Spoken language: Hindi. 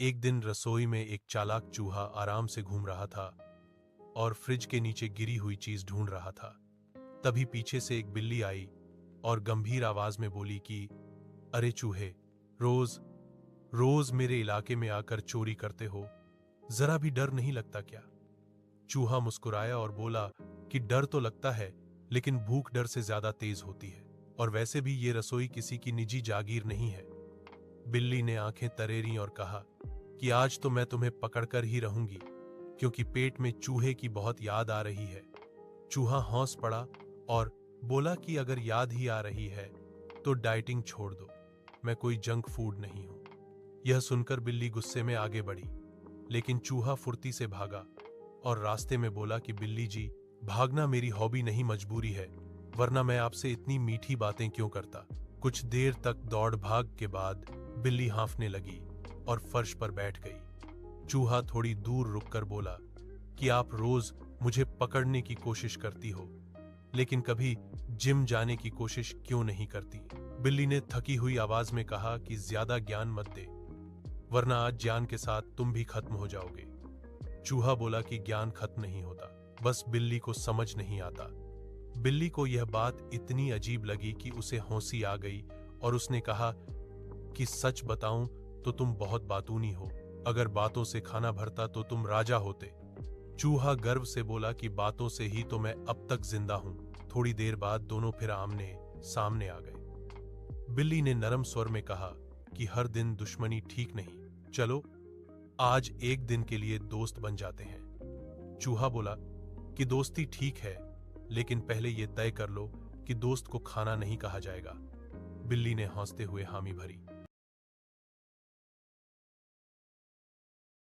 एक दिन रसोई में एक चालाक चूहा आराम से घूम रहा था और फ्रिज के नीचे गिरी हुई चीज ढूंढ रहा था। तभी पीछे से एक बिल्ली आई और गंभीर आवाज में बोली कि अरे चूहे, रोज रोज मेरे इलाके में आकर चोरी करते हो, जरा भी डर नहीं लगता क्या? चूहा मुस्कुराया और बोला कि डर तो लगता है, लेकिन भूख डर से ज्यादा तेज होती है, और वैसे भी ये रसोई किसी की निजी जागीर नहीं है। बिल्ली ने आंखें तरेरी और कहा कि आज तो मैं तुम्हें पकड़कर ही रहूंगी, क्योंकि पेट में चूहे की बहुत याद आ रही है। चूहा हौंस पड़ा और बोला कि अगर याद ही आ रही है तो डाइटिंग छोड़ दो, मैं कोई जंक फूड नहीं हूं। यह सुनकर बिल्ली गुस्से में आगे बढ़ी, लेकिन चूहा फुर्ती से भागा और रास्ते में बोला कि बिल्ली जी, भागना मेरी हॉबी नहीं, मजबूरी है, वरना मैं आपसे इतनी मीठी बातें क्यों करता। कुछ देर तक दौड़ भाग के बाद बिल्ली हांफने लगी और फर्श पर बैठ गई। चूहा थोड़ी दूर रुककर बोला कि आप रोज मुझे पकड़ने की कोशिश करती हो, लेकिन कभी जिम जाने की कोशिश क्यों नहीं करती? बिल्ली ने थकी हुई आवाज में कहा कि ज्यादा ज्ञान मत दे, वरना आज ज्ञान के साथ तुम भी खत्म हो जाओगे। चूहा बोला कि ज्ञान खत्म नहीं होता, बस बिल्ली को समझ नहीं आता। बिल्ली को यह बात इतनी अजीब लगी कि उसे हंसी आ गई और उसने कहा कि सच बताऊं तो तुम बहुत बातूनी हो, अगर बातों से खाना भरता तो तुम राजा होते। चूहा गर्व से बोला कि बातों से ही तो मैं अब तक जिंदा हूं। थोड़ी देर बाद दोनों फिर आमने सामने आ गए। बिल्ली ने नरम स्वर में कहा कि हर दिन दुश्मनी ठीक नहीं, चलो आज एक दिन के लिए दोस्त बन जाते हैं। चूहा बोला कि दोस्ती ठीक है, लेकिन पहले यह तय कर लो कि दोस्त को खाना नहीं कहा जाएगा। बिल्ली ने हंसते हुए हामी भरी।